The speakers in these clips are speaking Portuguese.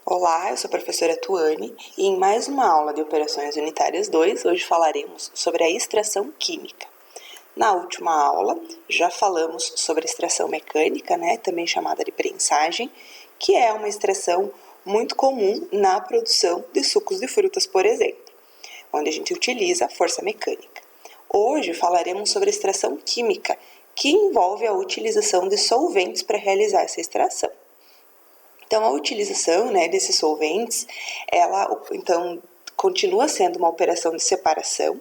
Olá, eu sou a professora Tuane e em mais uma aula de Operações Unitárias 2, hoje falaremos sobre a extração química. Na última aula, já falamos sobre a extração mecânica, também chamada de prensagem, que é uma extração muito comum na produção de sucos de frutas, por exemplo, onde a gente utiliza a força mecânica. Hoje falaremos sobre a extração química, que envolve a utilização de solventes para realizar essa extração. Então, a utilização desses solventes, ela continua sendo uma operação de separação,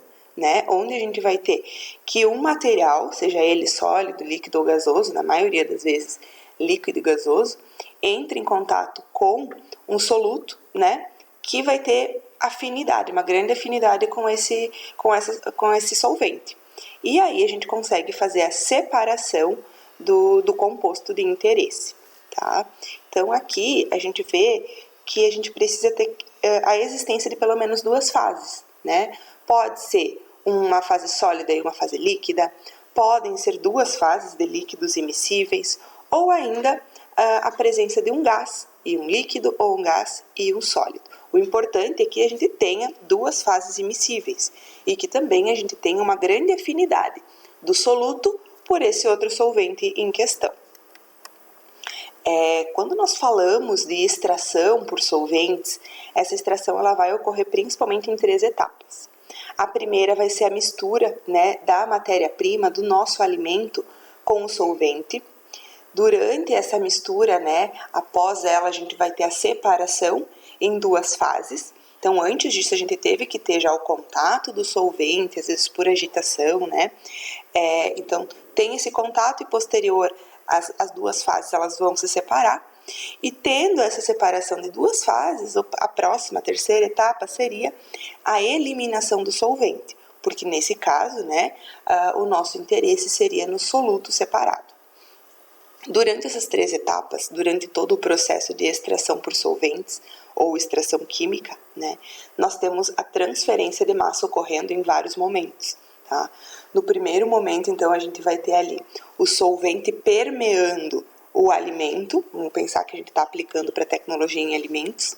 onde a gente vai ter que um material, seja ele sólido, líquido ou gasoso, na maioria das vezes líquido e gasoso, entre em contato com um soluto, que vai ter afinidade, uma grande afinidade com esse solvente. E aí a gente consegue fazer a separação do composto de interesse. Tá? Então, aqui a gente vê que a gente precisa ter a existência de pelo menos duas fases, Pode ser uma fase sólida e uma fase líquida, podem ser duas fases de líquidos immiscíveis, ou ainda a presença de um gás e um líquido, ou um gás e um sólido. O importante é que a gente tenha duas fases immiscíveis e que também a gente tenha uma grande afinidade do soluto por esse outro solvente em questão. Quando nós falamos de extração por solventes, essa extração ela vai ocorrer principalmente em 3 etapas. A primeira vai ser a mistura da matéria-prima, do nosso alimento, com o solvente. Durante essa mistura, após ela, a gente vai ter a separação em 2 fases. Então, antes disso, a gente teve que ter já o contato do solvente, às vezes por agitação, Então, tem esse contato e posterior as 2 fases elas vão se separar, e tendo essa separação de 2 fases, a próxima, a terceira etapa seria a eliminação do solvente, porque nesse caso, o nosso interesse seria no soluto separado. Durante essas 3 etapas, durante todo o processo de extração por solventes ou extração química, nós temos a transferência de massa ocorrendo em vários momentos. Tá? No primeiro momento, então, a gente vai ter ali o solvente permeando o alimento. Vamos pensar que a gente está aplicando para tecnologia em alimentos,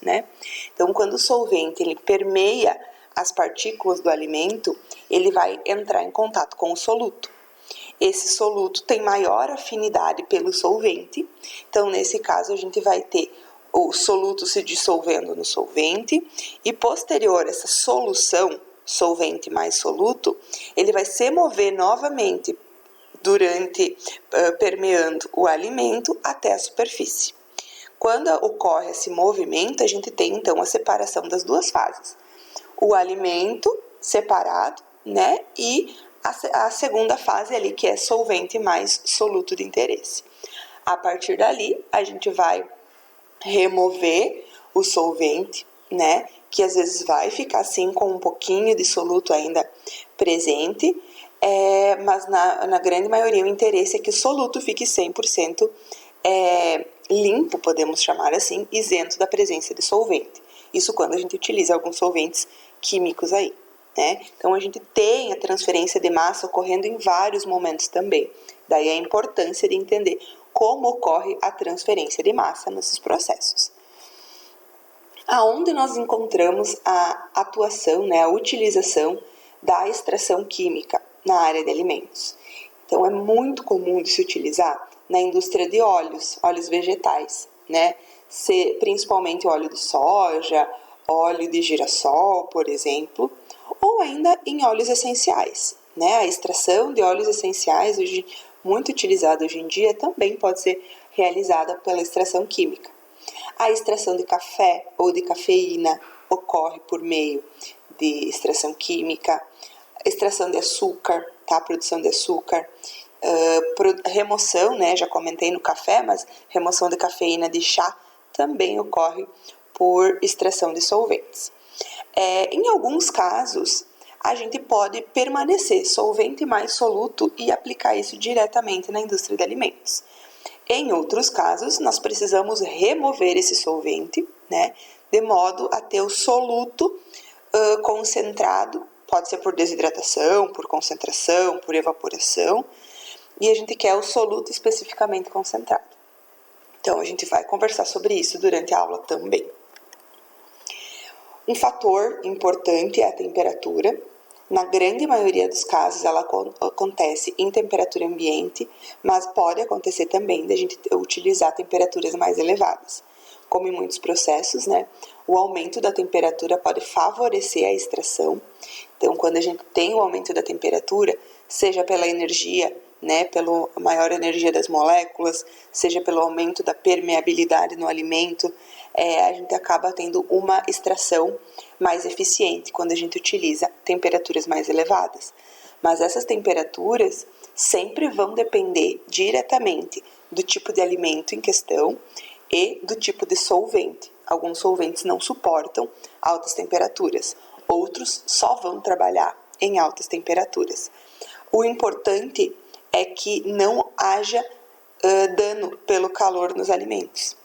Então, quando o solvente ele permeia as partículas do alimento, ele vai entrar em contato com o soluto. Esse soluto tem maior afinidade pelo solvente, então, nesse caso, a gente vai ter o soluto se dissolvendo no solvente e, posterior a essa solução, solvente mais soluto, ele vai se mover novamente permeando o alimento até a superfície. Quando ocorre esse movimento, a gente tem então a separação das 2 fases. O alimento separado, e a segunda fase ali, que é solvente mais soluto de interesse. A partir dali, a gente vai remover o solvente, que às vezes vai ficar assim com um pouquinho de soluto ainda presente, mas na grande maioria o interesse é que o soluto fique 100% limpo, podemos chamar assim, isento da presença de solvente. Isso quando a gente utiliza alguns solventes químicos aí. Então a gente tem a transferência de massa ocorrendo em vários momentos também. Daí a importância de entender como ocorre a transferência de massa nesses processos. Aonde nós encontramos a atuação, a utilização da extração química na área de alimentos. Então, é muito comum de se utilizar na indústria de óleos vegetais, principalmente óleo de soja, óleo de girassol, por exemplo, ou ainda em óleos essenciais. A extração de óleos essenciais, muito utilizada hoje em dia, também pode ser realizada pela extração química. A extração de café ou de cafeína ocorre por meio de extração química, extração de açúcar, a produção de açúcar, remoção, já comentei no café, mas remoção de cafeína de chá também ocorre por extração de solventes. Em alguns casos, a gente pode permanecer solvente mais soluto e aplicar isso diretamente na indústria de alimentos. Em outros casos, nós precisamos remover esse solvente, de modo a ter o soluto concentrado, pode ser por desidratação, por concentração, por evaporação, e a gente quer o soluto especificamente concentrado. Então, a gente vai conversar sobre isso durante a aula também. Um fator importante é a temperatura. Na grande maioria dos casos, ela acontece em temperatura ambiente, mas pode acontecer também de a gente utilizar temperaturas mais elevadas. Como em muitos processos, né, o aumento da temperatura pode favorecer a extração. Então, quando a gente tem o aumento da temperatura, seja pela energia, né, pela maior energia das moléculas, seja pelo aumento da permeabilidade no alimento, a gente acaba tendo uma extração mais eficiente quando a gente utiliza temperaturas mais elevadas. Mas essas temperaturas sempre vão depender diretamente do tipo de alimento em questão e do tipo de solvente. Alguns solventes não suportam altas temperaturas, outros só vão trabalhar em altas temperaturas. O importante é que não haja dano pelo calor nos alimentos,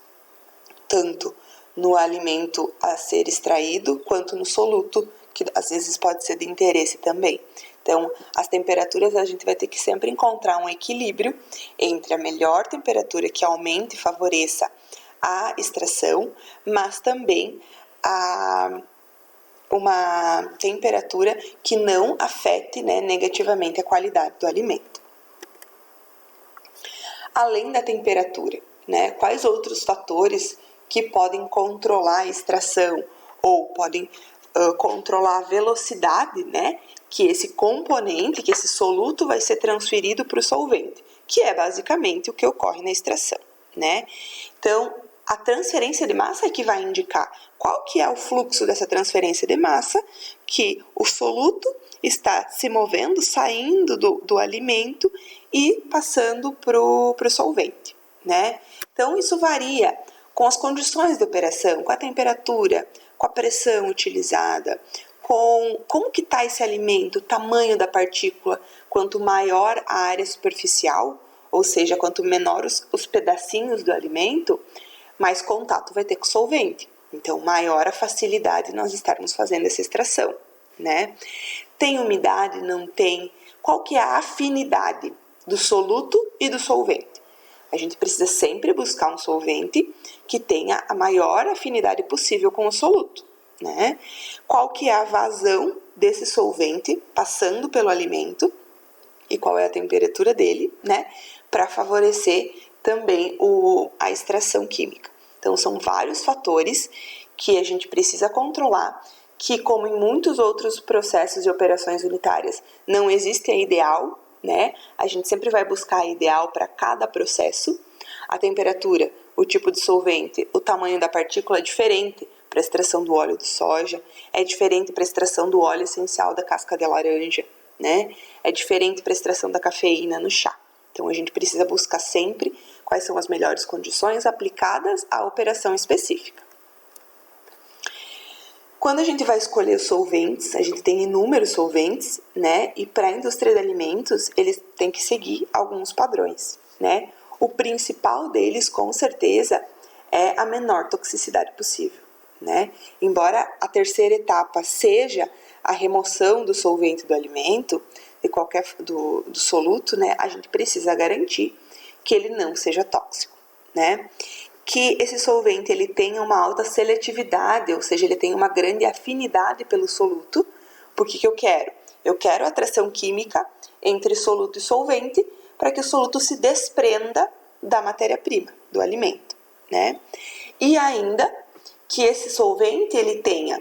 tanto no alimento a ser extraído, quanto no soluto, que às vezes pode ser de interesse também. Então, as temperaturas a gente vai ter que sempre encontrar um equilíbrio entre a melhor temperatura que aumente e favoreça a extração, mas também uma temperatura que não afete, né, negativamente a qualidade do alimento. Além da temperatura, né, quais outros fatores que podem controlar a extração ou podem controlar a velocidade, né, que esse componente, que esse soluto vai ser transferido para o solvente, que é basicamente o que ocorre na extração, né? Então, a transferência de massa é que vai indicar qual que é o fluxo dessa transferência de massa, que o soluto está se movendo, saindo do alimento e passando para o solvente, né? Então, isso varia com as condições de operação, com a temperatura, com a pressão utilizada, com como que está esse alimento, o tamanho da partícula. Quanto maior a área superficial, ou seja, quanto menor os pedacinhos do alimento, mais contato vai ter com o solvente. Então, maior a facilidade de nós estarmos fazendo essa extração, né? Tem umidade? Não tem? Qual que é a afinidade do soluto e do solvente? A gente precisa sempre buscar um solvente que tenha a maior afinidade possível com o soluto, né? Qual que é a vazão desse solvente passando pelo alimento e qual é a temperatura dele, né? Para favorecer também a extração química. Então, são vários fatores que a gente precisa controlar, que, como em muitos outros processos de operações unitárias, não existe a ideal, né? A gente sempre vai buscar a ideal para cada processo. A temperatura, o tipo de solvente, o tamanho da partícula é diferente para a extração do óleo de soja, é diferente para a extração do óleo essencial da casca de laranja, né? É diferente para a extração da cafeína no chá. Então, a gente precisa buscar sempre quais são as melhores condições aplicadas à operação específica. Quando a gente vai escolher os solventes, a gente tem inúmeros solventes, né? E para a indústria de alimentos, eles têm que seguir alguns padrões, né? O principal deles, com certeza, é a menor toxicidade possível, né? Embora a terceira etapa seja a remoção do solvente do alimento, do soluto, né? A gente precisa garantir que ele não seja tóxico, né? Que esse solvente ele tenha uma alta seletividade, ou seja, ele tenha uma grande afinidade pelo soluto. Por que eu quero? Eu quero atração química entre soluto e solvente para que o soluto se desprenda da matéria-prima, do alimento, né? E ainda que esse solvente ele tenha,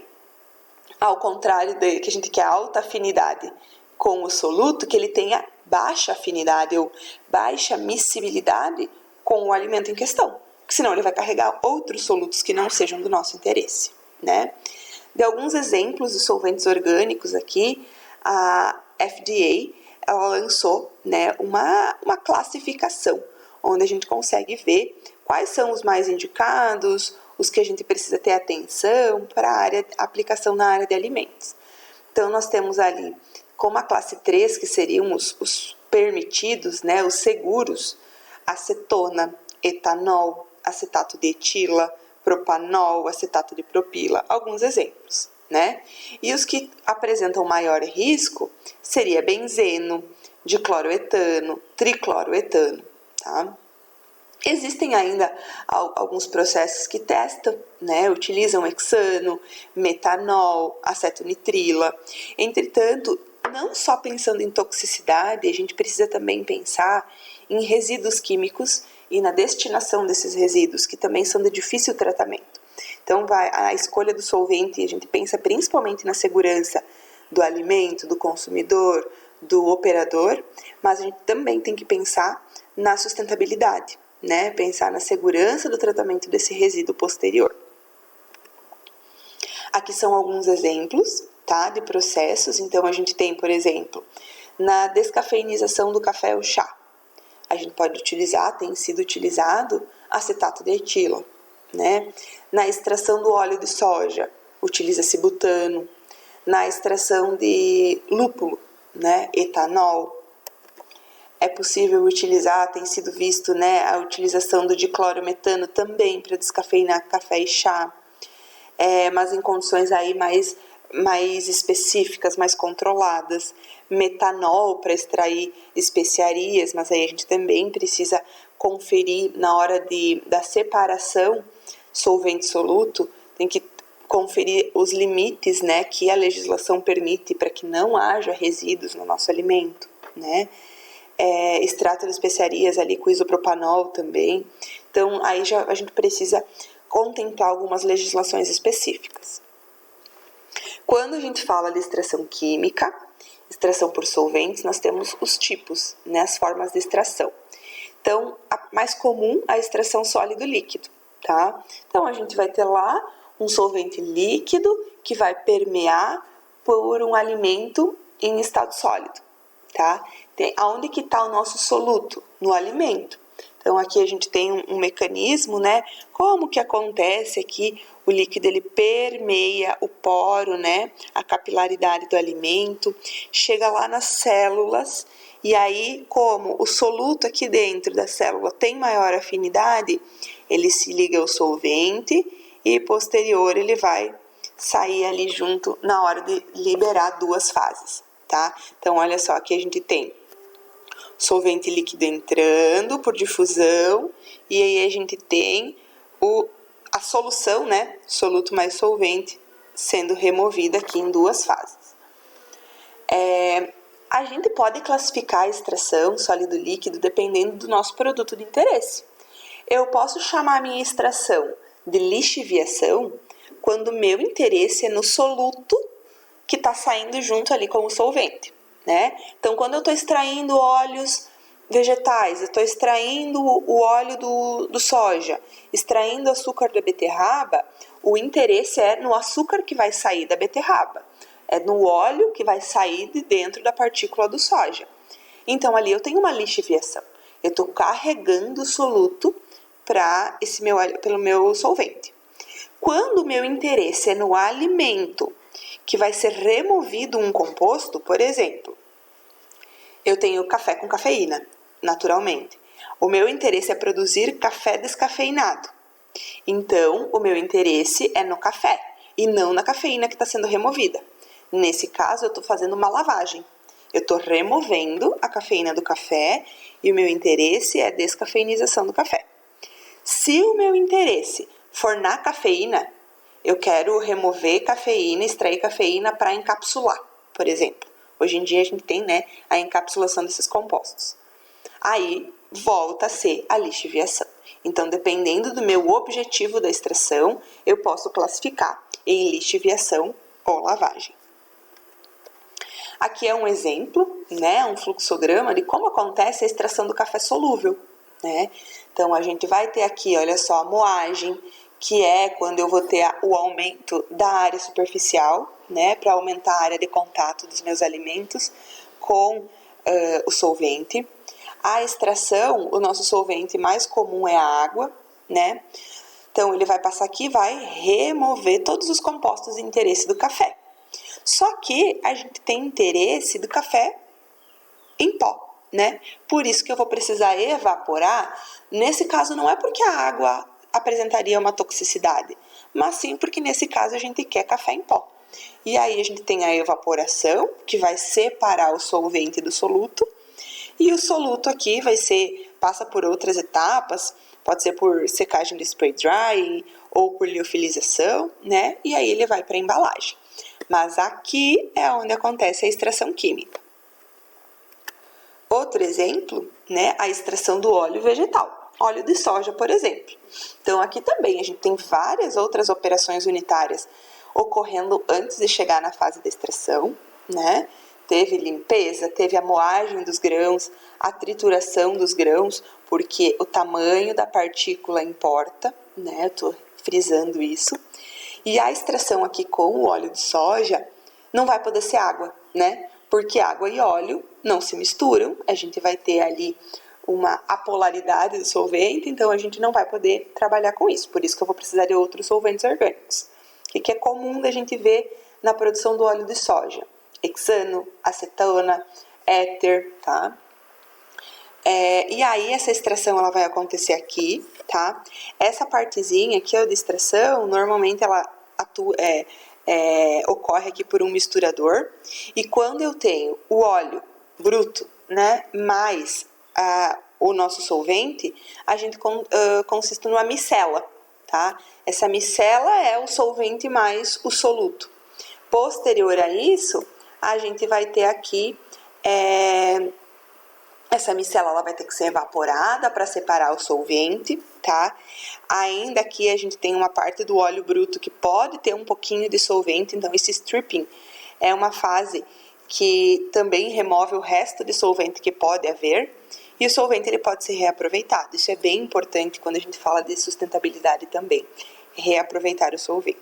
ao contrário de que a gente quer alta afinidade com o soluto, que ele tenha baixa afinidade ou baixa miscibilidade com o alimento em questão. Senão ele vai carregar outros solutos que não sejam do nosso interesse, né? De alguns exemplos de solventes orgânicos aqui, a FDA ela lançou, né, uma classificação, onde a gente consegue ver quais são os mais indicados, os que a gente precisa ter atenção para a aplicação na área de alimentos. Então, nós temos ali, como a classe 3, que seriam os permitidos, né, os seguros, acetona, etanol, acetato de etila, propanol, acetato de propila, alguns exemplos, né? E os que apresentam maior risco seria benzeno, dicloroetano, tricloroetano, tá? Existem ainda alguns processos que testam, né? Utilizam hexano, metanol, acetonitrila. Entretanto, não só pensando em toxicidade, a gente precisa também pensar em resíduos químicos e na destinação desses resíduos, que também são de difícil tratamento. Então, a escolha do solvente, a gente pensa principalmente na segurança do alimento, do consumidor, do operador, mas a gente também tem que pensar na sustentabilidade, né? Pensar na segurança do tratamento desse resíduo posterior. Aqui são alguns exemplos, tá, de processos. Então, a gente tem, por exemplo, na descafeinização do café ou chá. A gente pode utilizar, tem sido utilizado, acetato de etila, né? Na extração do óleo de soja, utiliza-se butano. Na extração de lúpulo, né, etanol. É possível utilizar, tem sido visto, né, a utilização do diclorometano também para descafeinar café e chá, mas em condições aí mais específicas, mais controladas. Metanol para extrair especiarias, mas aí a gente também precisa conferir na hora da separação solvente-soluto, tem que conferir os limites, né, que a legislação permite para que não haja resíduos no nosso alimento, né? Extrato de especiarias ali com isopropanol também. Então, aí a gente precisa contemplar algumas legislações específicas. Quando a gente fala de extração química, extração por solventes, nós temos os tipos, né, as formas de extração. Então, a mais comum é a extração sólido-líquido, tá? Então, a gente vai ter lá um solvente líquido que vai permear por um alimento em estado sólido, tá? Aonde que está o nosso soluto? No alimento. Então, aqui a gente tem um mecanismo, né? Como que acontece aqui? O líquido, ele permeia o poro, né? A capilaridade do alimento, chega lá nas células, e aí, como o soluto aqui dentro da célula tem maior afinidade, ele se liga ao solvente e posterior ele vai sair ali junto na hora de liberar duas fases, tá? Então, olha só, aqui a gente tem solvente líquido entrando por difusão, e aí a gente tem a solução, né, soluto mais solvente, sendo removida aqui em duas fases. A gente pode classificar a extração sólido-líquido dependendo do nosso produto de interesse. Eu posso chamar a minha extração de lixiviação quando o meu interesse é no soluto que está saindo junto ali com o solvente, né? Então, quando eu estou extraindo óleos vegetais, eu estou extraindo o óleo do soja, extraindo o açúcar da beterraba, o interesse é no açúcar que vai sair da beterraba, é no óleo que vai sair de dentro da partícula do soja. Então, ali eu tenho uma lixiviação. Eu estou carregando o soluto pelo meu solvente. Quando o meu interesse é no alimento que vai ser removido um composto, por exemplo, eu tenho café com cafeína, naturalmente. O meu interesse é produzir café descafeinado. Então, o meu interesse é no café e não na cafeína que está sendo removida. Nesse caso, eu estou fazendo uma lavagem. Eu estou removendo a cafeína do café e o meu interesse é a descafeinização do café. Se o meu interesse for na cafeína, eu quero remover cafeína, extrair cafeína para encapsular, por exemplo. Hoje em dia a gente tem, né, a encapsulação desses compostos. Aí volta a ser a lixiviação. Então, dependendo do meu objetivo da extração, eu posso classificar em lixiviação ou lavagem. Aqui é um exemplo, né, um fluxograma de como acontece a extração do café solúvel, né? Então, a gente vai ter aqui, olha só, a moagem, que é quando eu vou ter o aumento da área superficial, né, para aumentar a área de contato dos meus alimentos com o solvente. A extração, o nosso solvente mais comum é a água, né? Então, ele vai passar aqui e vai remover todos os compostos de interesse do café. Só que a gente tem interesse do café em pó, né? Por isso que eu vou precisar evaporar. Nesse caso, não é porque a água apresentaria uma toxicidade, mas sim porque nesse caso a gente quer café em pó. E aí a gente tem a evaporação, que vai separar o solvente do soluto, e o soluto aqui passa por outras etapas, pode ser por secagem de spray dry ou por liofilização, né? E aí ele vai para a embalagem. Mas aqui é onde acontece a extração química. Outro exemplo, né, a extração do óleo vegetal, óleo de soja, por exemplo. Então, aqui também a gente tem várias outras operações unitárias ocorrendo antes de chegar na fase de extração, né? Teve limpeza, teve a moagem dos grãos, a trituração dos grãos, porque o tamanho da partícula importa, né? Eu tô frisando isso. E a extração aqui com o óleo de soja não vai poder ser água, né? Porque água e óleo não se misturam, a gente vai ter ali uma apolaridade do solvente, então a gente não vai poder trabalhar com isso. Por isso que eu vou precisar de outros solventes orgânicos. O que é comum da gente ver na produção do óleo de soja? Hexano, acetona, éter, tá? E aí essa extração ela vai acontecer aqui, tá? Essa partezinha aqui, ó, de extração, normalmente ela ocorre aqui por um misturador. E quando eu tenho o óleo bruto, né, mais o nosso solvente, a gente consiste numa micela, tá? Essa micela é o solvente mais o soluto. Posterior a isso, a gente vai ter aqui essa micela ela vai ter que ser evaporada para separar o solvente, tá? Ainda aqui a gente tem uma parte do óleo bruto que pode ter um pouquinho de solvente, então esse stripping é uma fase que também remove o resto de solvente que pode haver, e o solvente ele pode ser reaproveitado. Isso é bem importante quando a gente fala de sustentabilidade também, reaproveitar o solvente.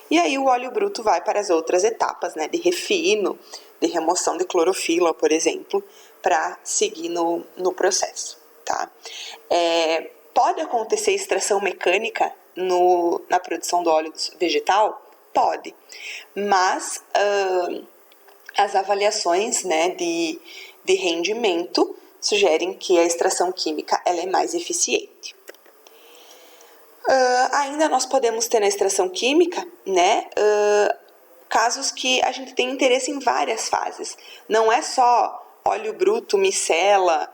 E aí o óleo bruto vai para as outras etapas, né, de refino, de remoção de clorofila, por exemplo, para seguir no processo, tá? Pode acontecer extração mecânica na produção do óleo vegetal? Pode, mas as avaliações, né, de rendimento sugerem que a extração química ela é mais eficiente. Ainda nós podemos ter na extração química, né, casos que a gente tem interesse em várias fases. Não é só óleo bruto, micela,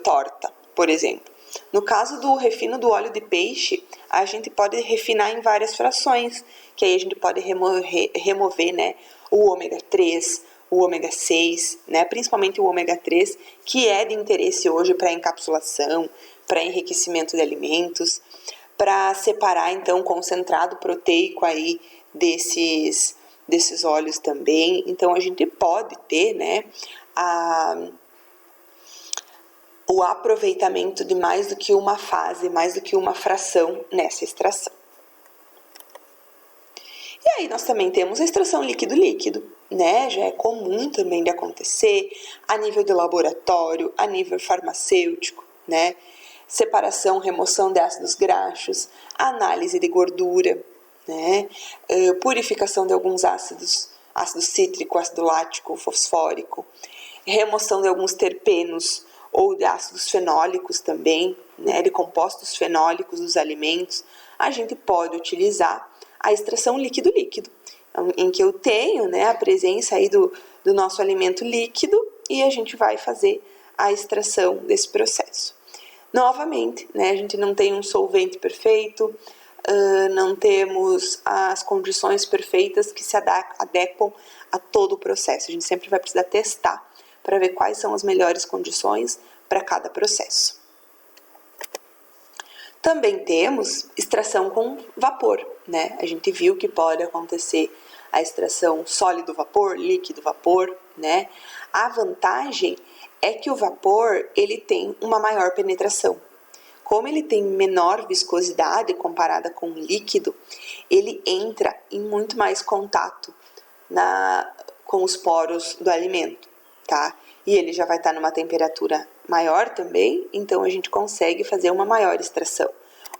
torta, por exemplo. No caso do refino do óleo de peixe, a gente pode refinar em várias frações, que aí a gente pode remover, né, o ômega 3, o ômega 6, né, principalmente o ômega 3, que é de interesse hoje para encapsulação, para enriquecimento de alimentos, para separar então o concentrado proteico aí desses óleos também. Então a gente pode ter, né, o aproveitamento de mais do que uma fase, mais do que uma fração nessa extração. E aí nós também temos a extração líquido-líquido, né? Já é comum também de acontecer a nível de laboratório, a nível farmacêutico, né? Separação, remoção de ácidos graxos, análise de gordura, né? Purificação de alguns ácidos, ácido cítrico, ácido lático, fosfórico, remoção de alguns terpenos ou de ácidos fenólicos também, né? De compostos fenólicos dos alimentos. A gente pode utilizar a extração líquido-líquido, em que eu tenho, né, a presença aí do nosso alimento líquido e a gente vai fazer a extração desse processo. Novamente, né, a gente não tem um solvente perfeito, não temos as condições perfeitas que se adequam a todo o processo. A gente sempre vai precisar testar para ver quais são as melhores condições para cada processo. Também temos extração com vapor, né? A gente viu que pode acontecer a extração sólido-vapor, líquido-vapor, né? A vantagem é que o vapor ele tem uma maior penetração. Como ele tem menor viscosidade comparada com o líquido, ele entra em muito mais contato com os poros do alimento, tá? E ele já vai estar numa temperatura maior também, então a gente consegue fazer uma maior extração.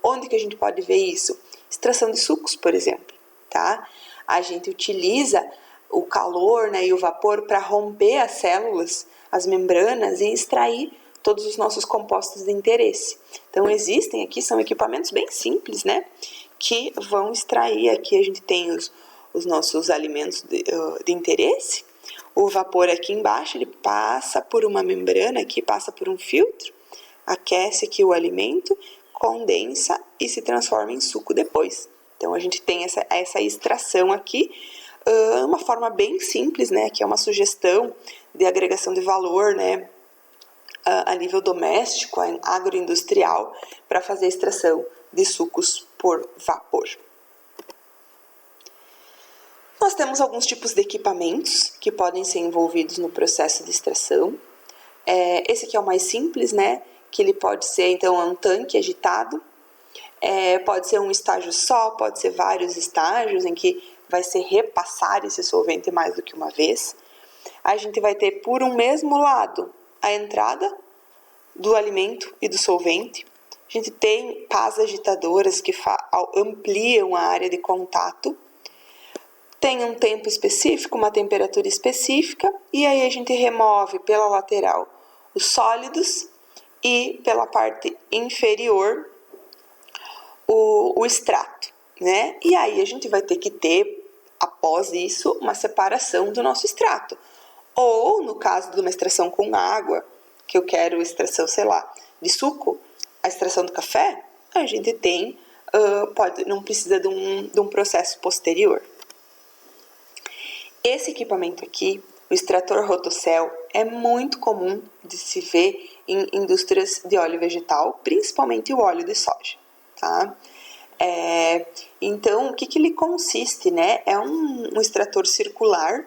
Onde que a gente pode ver isso? Extração de sucos, por exemplo, tá? A gente utiliza o calor, né, e o vapor para romper as células, as membranas e extrair todos os nossos compostos de interesse. Então existem aqui, são equipamentos bem simples, né, que vão extrair. Aqui a gente tem os nossos alimentos de interesse. O vapor aqui embaixo, ele passa por uma membrana aqui, passa por um filtro, aquece aqui o alimento, condensa e se transforma em suco depois. Então, a gente tem essa extração aqui, uma forma bem simples, né, que é uma sugestão de agregação de valor, né, a nível doméstico, agroindustrial, para fazer a extração de sucos por vapor. Nós temos alguns tipos de equipamentos que podem ser envolvidos no processo de extração. Esse aqui é o mais simples, né, que ele pode ser, então, um tanque agitado, pode ser um estágio só, pode ser vários estágios em que vai ser repassar esse solvente mais do que uma vez. A gente vai ter por um mesmo lado a entrada do alimento e do solvente. A gente tem pás agitadoras que ampliam a área de contato. Tem um tempo específico, uma temperatura específica, e aí a gente remove pela lateral os sólidos e pela parte inferior o extrato, né? E aí a gente vai ter que ter, após isso, uma separação do nosso extrato. Ou, no caso de uma extração com água, que eu quero extração, sei lá, de suco, a extração do café, a gente tem, não precisa de um processo posterior. Esse equipamento aqui, o extrator rotocell, é muito comum de se ver em indústrias de óleo vegetal, principalmente o óleo de soja, tá? Então, o que ele consiste, né? É um extrator circular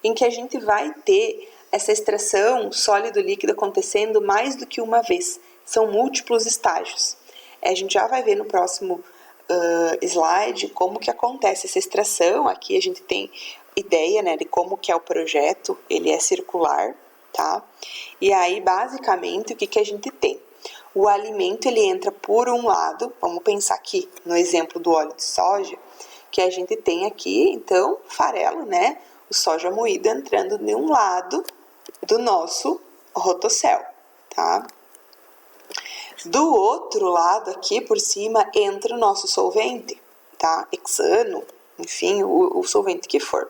em que a gente vai ter essa extração sólido-líquido acontecendo mais do que uma vez. São múltiplos estágios. A gente já vai ver no próximo slide como que acontece essa extração. Aqui a gente tem ideia, né, de como que é o projeto, ele é circular, tá? E aí, basicamente, o que a gente tem? O alimento, ele entra por um lado, vamos pensar aqui no exemplo do óleo de soja, que a gente tem aqui, então, farelo, né, o soja moído entrando de um lado do nosso rotocell, tá? Do outro lado aqui, por cima, entra o nosso solvente, tá? Hexano, enfim, o solvente que for.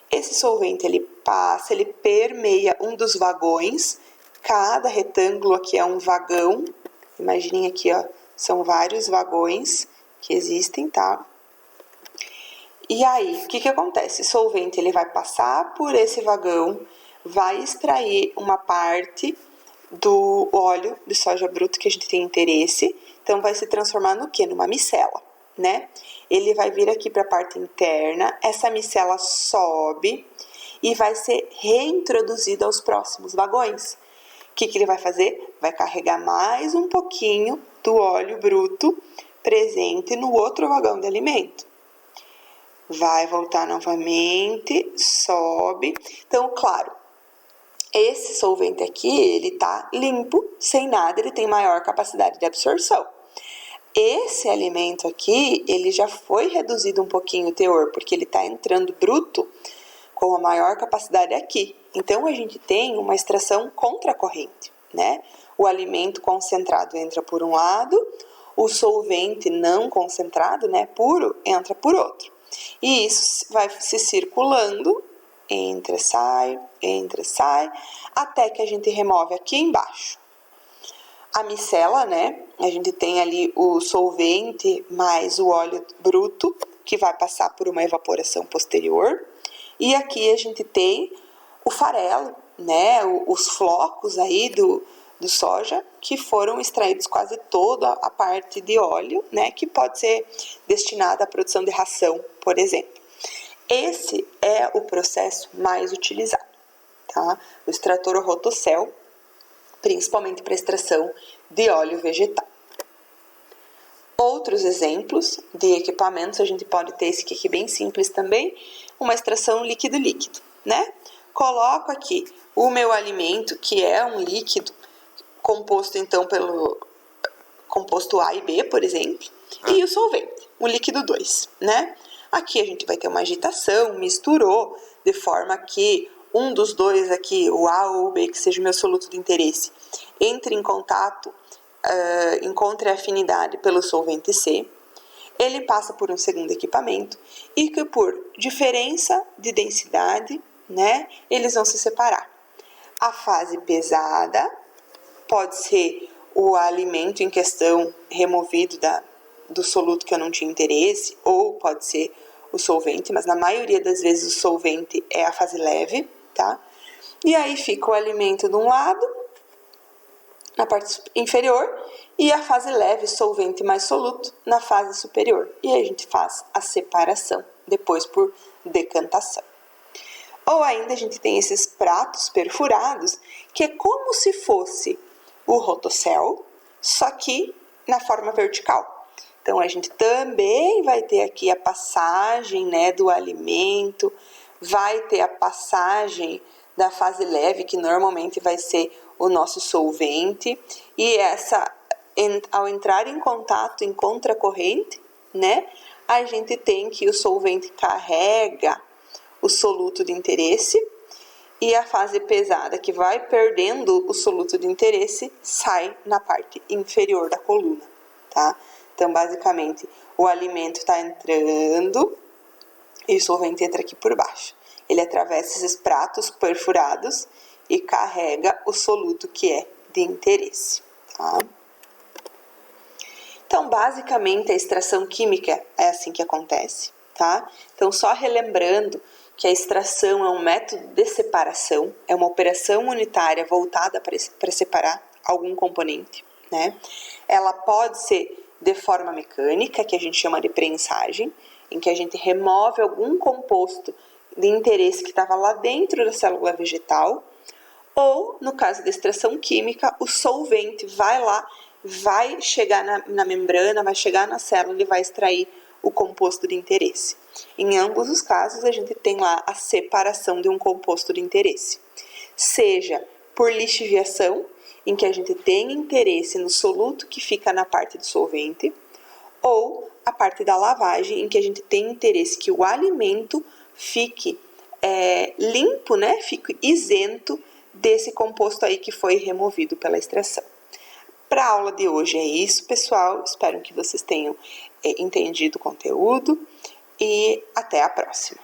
Esse solvente, ele passa, ele permeia um dos vagões. Cada retângulo aqui é um vagão. Imaginem aqui, ó, são vários vagões que existem, tá? E aí, o que acontece? O solvente, ele vai passar por esse vagão, vai extrair uma parte do óleo de soja bruto que a gente tem interesse. Então, vai se transformar no quê? Numa micela, né? Ele vai vir aqui para a parte interna, essa micela sobe e vai ser reintroduzida aos próximos vagões. O que ele vai fazer? Vai carregar mais um pouquinho do óleo bruto presente no outro vagão de alimento. Vai voltar novamente, sobe. Então, claro, esse solvente aqui, ele tá limpo, sem nada, ele tem maior capacidade de absorção. Esse alimento aqui, ele já foi reduzido um pouquinho o teor, porque ele está entrando bruto com a maior capacidade aqui. Então, a gente tem uma extração contra a corrente, né? O alimento concentrado entra por um lado, o solvente não concentrado, né, puro, entra por outro. E isso vai se circulando, entra, sai, até que a gente remove aqui embaixo. A micela, né, a gente tem ali o solvente mais o óleo bruto, que vai passar por uma evaporação posterior. E aqui a gente tem o farelo, né, os flocos aí do soja, que foram extraídos quase toda a parte de óleo, né, que pode ser destinada à produção de ração, por exemplo. Esse é o processo mais utilizado, tá? O extrator rotocell, principalmente para extração de óleo vegetal. Outros exemplos de equipamentos, a gente pode ter esse aqui bem simples também, uma extração líquido-líquido, né? Coloco aqui o meu alimento, que é um líquido, composto então pelo composto A e B, por exemplo, e o solvente, o líquido 2, né? Aqui a gente vai ter uma agitação, misturou, de forma que um dos dois aqui, o A ou o B, que seja o meu soluto de interesse, entre em contato, encontre afinidade pelo solvente C, ele passa por um segundo equipamento e que por diferença de densidade, né, eles vão se separar. A fase pesada pode ser o alimento em questão removido do soluto que eu não tinha interesse, ou pode ser o solvente, mas na maioria das vezes o solvente é a fase leve, tá? E aí fica o alimento de um lado, na parte inferior, e a fase leve, solvente mais soluto, na fase superior. E aí a gente faz a separação, depois por decantação. Ou ainda a gente tem esses pratos perfurados, que é como se fosse o rotocel, só que na forma vertical. Então, a gente também vai ter aqui a passagem, né, do alimento, vai ter a passagem da fase leve, que normalmente vai ser o nosso solvente, e ao entrar em contato em contracorrente, né, a gente tem que o solvente carrega o soluto de interesse, e a fase pesada, que vai perdendo o soluto de interesse, sai na parte inferior da coluna, tá? Então, basicamente, o alimento está entrando e o solvente entra aqui por baixo. Ele atravessa esses pratos perfurados e carrega o soluto que é de interesse, tá? Então, basicamente, a extração química é assim que acontece, tá? Então, só relembrando que a extração é um método de separação, é uma operação unitária voltada para separar algum componente, né? Ela pode ser de forma mecânica, que a gente chama de prensagem, em que a gente remove algum composto de interesse que estava lá dentro da célula vegetal, ou, no caso da extração química, o solvente vai lá, vai chegar na membrana, vai chegar na célula e vai extrair o composto de interesse. Em ambos os casos, a gente tem lá a separação de um composto de interesse, seja por lixiviação, em que a gente tem interesse no soluto que fica na parte do solvente, ou a parte da lavagem, em que a gente tem interesse que o alimento fique limpo, né? Fique isento desse composto aí que foi removido pela extração. Para a aula de hoje é isso, pessoal. Espero que vocês tenham entendido o conteúdo e até a próxima.